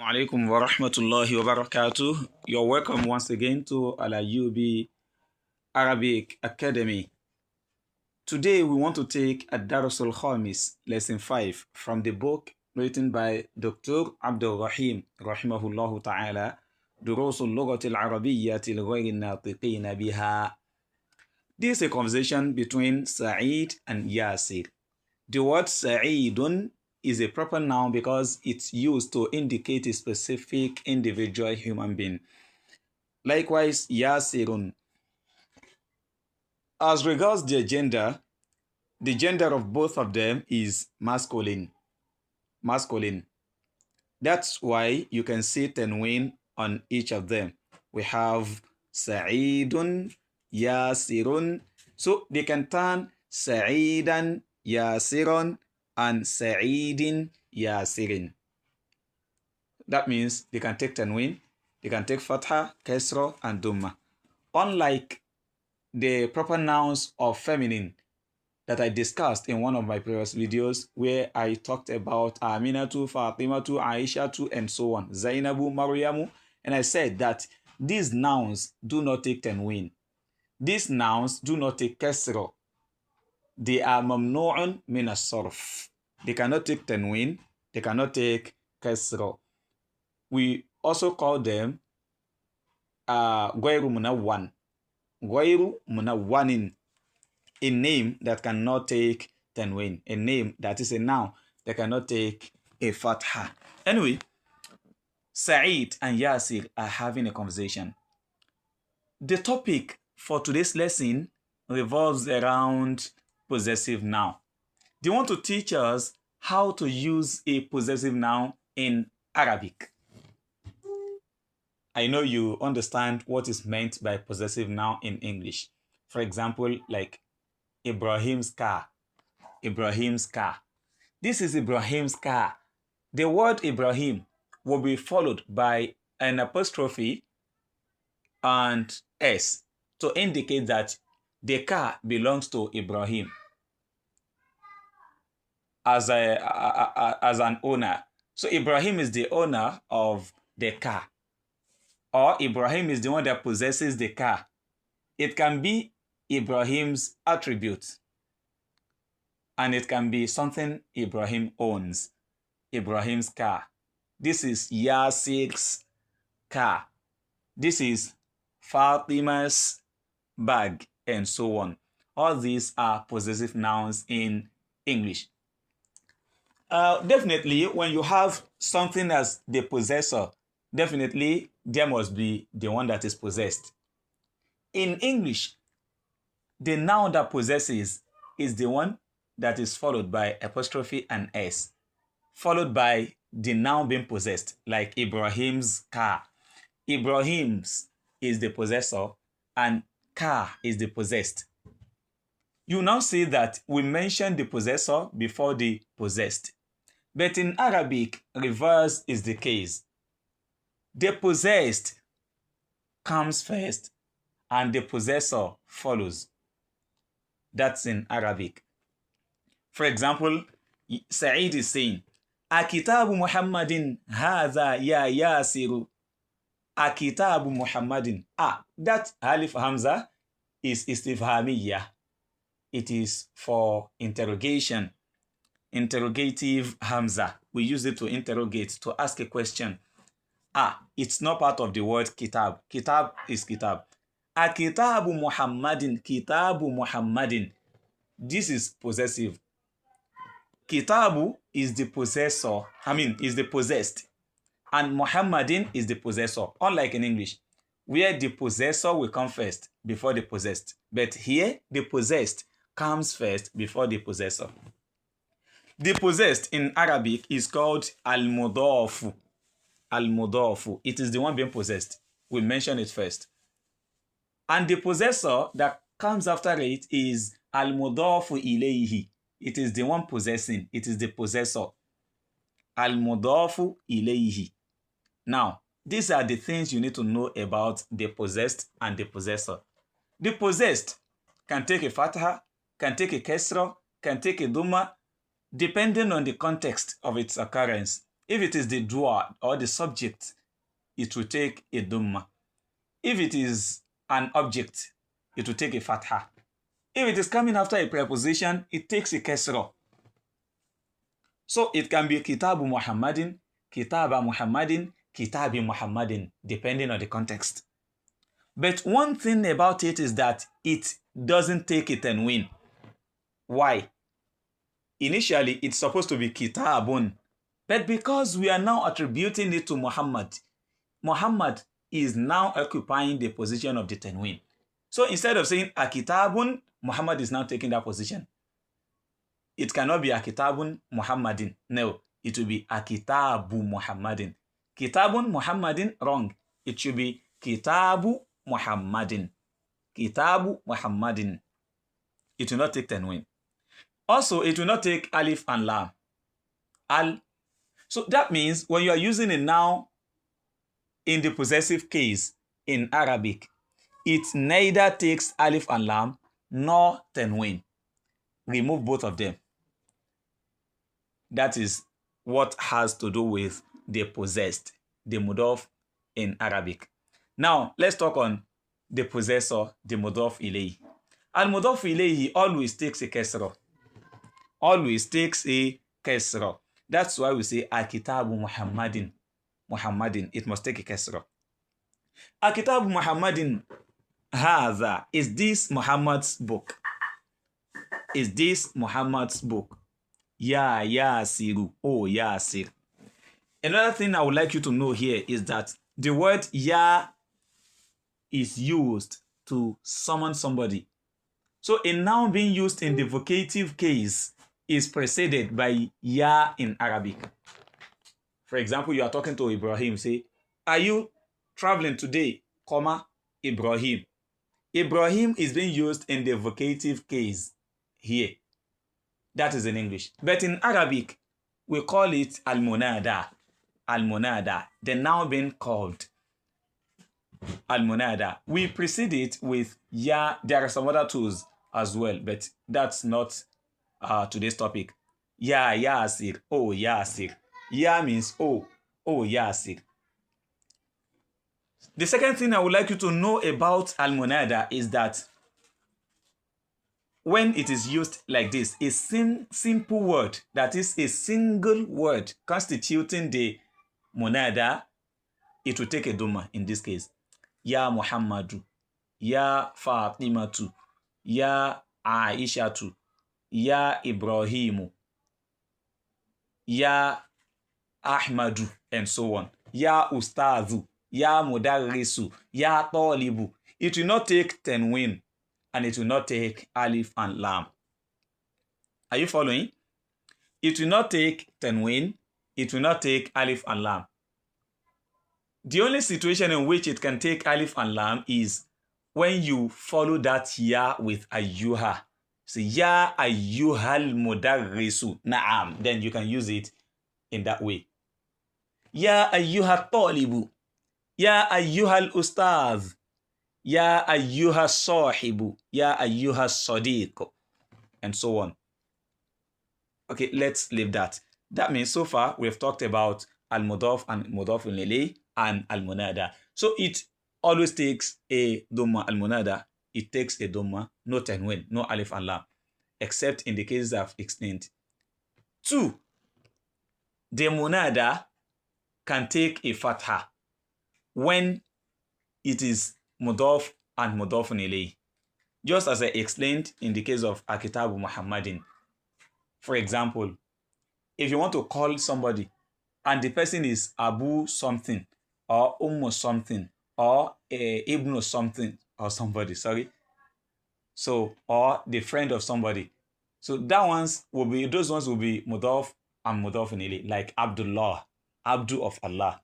Alaikum wa rahmatullahi wa barakatuh. You're welcome once again to AL-AYYÜBY Arabic Academy. Today we want to take Dروس al-Khamis, lesson 5 from the book written by Dr. Abdul Rahim rahimahullah ta'ala, دروس اللغة العربية لغير الناطقين بها. This is a conversation between Sa'id and Yasir. The word Sa'idun is a proper noun because it's used to indicate a specific individual human being. Likewise, Yasirun. As regards their gender, the gender of both of them is masculine. That's why you can see tanween on each of them. We have Sa'idun, Yasirun. So they can turn Sa'idan, Yasirun, and Sa'idin Yasirin. That means they can take tanween, they can take fatha, kasra, and dhamma. Unlike the proper nouns of feminine that I discussed in one of my previous videos, where I talked about Aminatu, Fatimatu, Aishatu, and so on, Zainabu, Maryamu, and I said that these nouns do not take tanween. These nouns do not take kasra. They are mamnu'un min as-sarf. They cannot take tanween, they cannot take kasra. We also call them ghayru munawwan. Ghayru munawwanin, a name that cannot take tanween, a name that is a noun that cannot take a fatha. Anyway, Sa'id and Yasir are having a conversation. The topic for today's lesson revolves around possessive noun. They want to teach us how to use a possessive noun in Arabic. I know you understand what is meant by possessive noun in English. For example, like Ibrahim's car. Ibrahim's car. This is Ibrahim's car. The word Ibrahim will be followed by an apostrophe and S to indicate that the car belongs to Ibrahim as an owner. So Ibrahim is the owner of the car, or Ibrahim is the one that possesses the car. It can be Ibrahim's attribute, and it can be something Ibrahim owns. Ibrahim's car. This is Yasir's car. This is Fatima's bag, and so on. All these are possessive nouns in English. Definitely, when you have something as the possessor, definitely there must be the one that is possessed. In English, the noun that possesses is the one that is followed by apostrophe and S, followed by the noun being possessed, like Ibrahim's car. Ibrahim's is the possessor and car is the possessed. You now see that we mentioned the possessor before the possessed. But in Arabic, reverse is the case. The possessed comes first and the possessor follows. That's in Arabic. For example, Sa'id is saying, Akitabu Muhammadin hadha ya Yasiru. Akitabu Muhammadin. That Alif Hamza is istifhamiyya. It is for interrogation. Interrogative Hamza. We use it to interrogate, to ask a question. It's not part of the word kitab. Kitab is kitab. Akitabu Muhammadin. Kitabu Muhammadin. This is possessive. Kitabu is the possessor. Is the possessed. And Muhammadin is the possessor. Unlike in English, where the possessor will come first before the possessed. But here, the possessed comes first before the possessor. The possessed in Arabic is called al-mudafu. Al-mudafu. It is the one being possessed. We mention it first. And the possessor that comes after it is al-mudafu ilayhi. It is the one possessing. It is the possessor. Al-mudafu ilayhi. Now, these are the things you need to know about the possessed and the possessor. The possessed can take a fatha, can take a kasra, can take a dhamma, depending on the context of its occurrence. If it is the doer or the subject, it will take a dhamma. If it is an object, it will take a fatha. If it is coming after a preposition, it takes a kasra. So it can be kitabu Muhammadin, kitaba Muhammadin, kitabi Muhammadin, depending on the context. But one thing about it is that it doesn't take a tanween. Why? Initially, it's supposed to be kitabun. But because we are now attributing it to Muhammad, Muhammad is now occupying the position of the tanween. So instead of saying akitabun, Muhammad is now taking that position. It cannot be akitabun Muhammadin. No, it will be akitabu Muhammadin. Kitabun Muhammadin, wrong. It should be kitabu Muhammadin. Kitabu Muhammadin. It will not take tanween. Also, it will not take alif and lam. So that means when you are using a noun in the possessive case in Arabic, it neither takes alif and lam nor tanween. Remove both of them. That is what has to do with the possessed, the mudaf in Arabic. Now, let's talk on the possessor, the mudaf ilayhi. Al-mudaf ilayhi always takes a kasra. Always takes a kasra. That's why we say Akitabu Muhammadin. Muhammadin, it must take a kasra. Akitabu Muhammadin, hadha, is this Muhammad's book? Is this Muhammad's book? Ya Yasiru, oh Yasir. Another thing I would like you to know here is that the word Ya is used to summon somebody. So a noun being used in the vocative case is preceded by Ya in Arabic. For example, you are talking to Ibrahim, say, are you traveling today, comma, Ibrahim. Ibrahim is being used in the vocative case here. That is in English. But in Arabic, we call it al-munada. Al-munada, the noun being called. Al-munada. We precede it with Ya. There are some other tools as well, but that's not today's topic. Ya Yasir, oh Yasir. Ya means oh Yasir. The second thing I would like you to know about al-munada is that when it is used like this, a simple word, that is a single word constituting the munada, it will take a dhamma in this case. Ya Muhammadu, Ya Fatimatu, Ya Aishatu, Ya Ibrahimu, Ya Ahmadu, and so on. Ya Ustazu, Ya Mudarrisu, Ya Talibu. It will not take tanween, and it will not take alif and lam. Are you following? It will not take tanween, it will not take alif and lam. The only situation in which it can take alif and lam is when you follow that ya with ayyuha. So ya ayyuhal mudarrisu, na'am. Then you can use it in that way. Ya ayyuha talibu, ya ayyuhal ustaz, ya ayyuha sahibu, ya ayyuha sadiq, and so on. Okay, let's leave that. That means so far we've talked about al-mudaf and mudaf ilayhi and al-munada. So it always takes a dhamma. Al-munada, it takes a dhamma, no tanween, no alif and lam, except in the cases I've explained. 2. The munada can take a fatha when it is mudaf and mudaf ilayhi, just as I explained in the case of Akitabu Muhammadin. For example, if you want to call somebody and the person is Abu something or Ummu something or Ibnu something or somebody, sorry. So, or the friend of somebody. So those ones will be mudaf and mudaf ilayhi, like Abdullah, Abdu of Allah.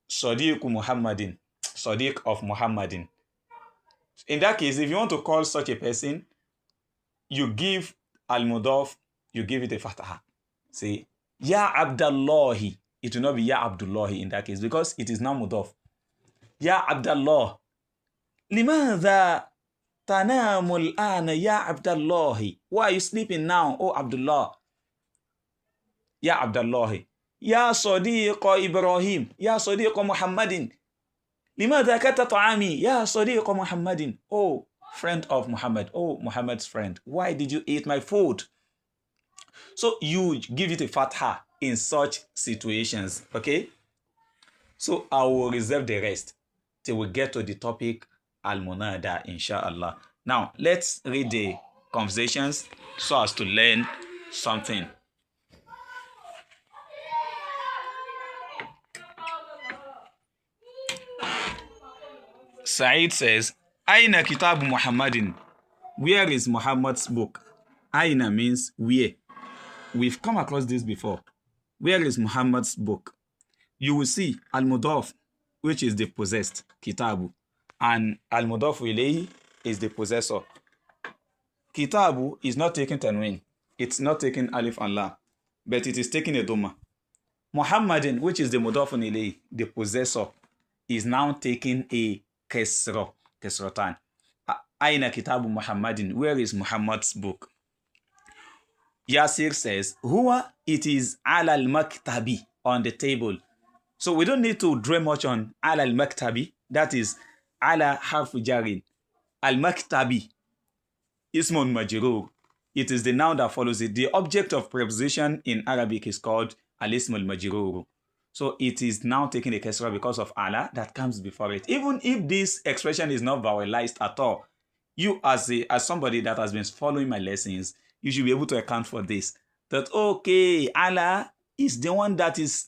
Sadiq Muhammadin, Sadiq of Muhammadin. In that case, if you want to call such a person, you give al-mudaf, you give it a fatha. Say, Ya Abdullahi. It will not be Ya Abdullahi in that case because it is now mudaf. Ya Abdullah. Limadha tanamul ana Ya Abdullahi. Why are you sleeping now, oh Abdullah? Ya Abdullahi. يا صديق إبراهيم يا صديق محمد لماذا أكلت طعامي يا صديق محمد. Oh, friend of Muhammad. Oh, Muhammad's friend. Why did you eat my food? So you give it a fatha in such situations, okay? So I will reserve the rest till we get to the topic al-munada, inshallah. Now, let's read the conversations so as to learn something. Said says, Aina Kitabu Muhammadin. Where is Muhammad's book? Aina means where. We've come across this before. Where is Muhammad's book? You will see Al-Mudaf, which is the possessed, Kitabu. And Al-Mudaf ilayhi is the possessor. Kitabu is not taking tanween. It's not taking alif and lam, but it is taking a dhamma. Muhammadin, which is the Mudaf ilayhi, the possessor, is now taking a kesra, kesratan. Aina Kitabu Muhammadin. Where is Muhammad's book? Yasir says, Huwa, it is ala al-maktabi, on the table. So we don't need to dwell much on ala al-maktabi. That is ala harfu jarin. Al-maktabi, ismun majrur. It is the noun that follows it. The object of preposition in Arabic is called al-ism al-majrur. So it is now taking a kasra because of ala that comes before it. Even if this expression is not vowelized at all, you as somebody that has been following my lessons, you should be able to account for this. That, okay, ala is the one that is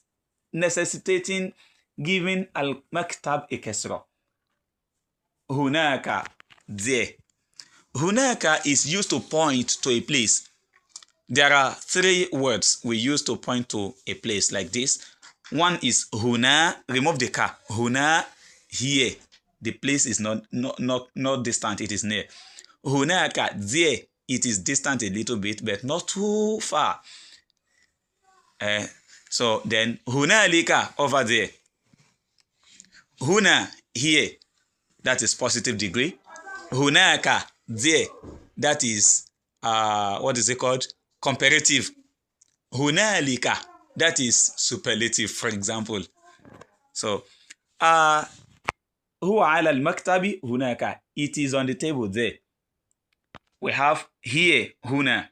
necessitating giving al-maktab a kasra. Hunaka, there. Hunaka is used to point to a place. There are three words we use to point to a place like this. One is huna, remove the ka. Huna, here. The place is not distant, it is near. Hunaka, there. It is distant a little bit, but not too far. So then, hunalika, over there. Huna, here. That is positive degree. Hunaka, there. That is, what is it called? Comparative. Hunalika, that is superlative, for example. So, huwa ala al-maktabi hunaka. It is on the table there. We have here, huna.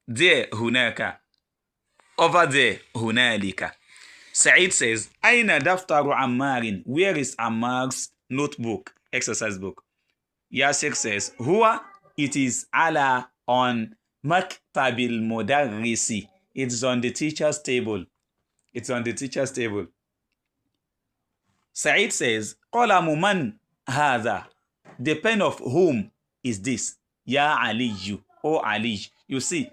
There, hunaka. Over there, hunalika. Said says, Aina daftaru Ammarin. Where is Ammar's notebook, exercise book? Yasir says, Huwa, it is ala on maktabil mudarrisi. It's on the teacher's table. It's on the teacher's table. Said says, Qalamu man hadha. The pen of whom is this? Ya Aliyu. Oh Ali. You see,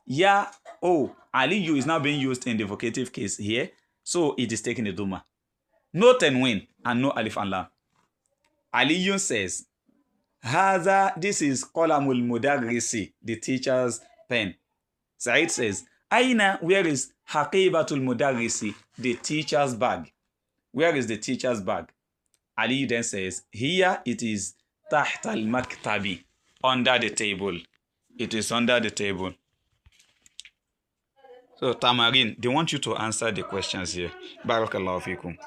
Ya, oh, Aliyu is now being used in the vocative case here. So it is taking a duma. No tenwin and no alif and lam. Aliyu says, Hadha, this is qalamul mudarrisi, the teacher's pen. Said says, Aina, where is haqibatul mudarrisi, the teacher's bag? Where is the teacher's bag? Ali then says, here it is tahta al-maktabi, under the table. It is under the table. So Tamarin, they want you to answer the questions here. Barakallahu fikum.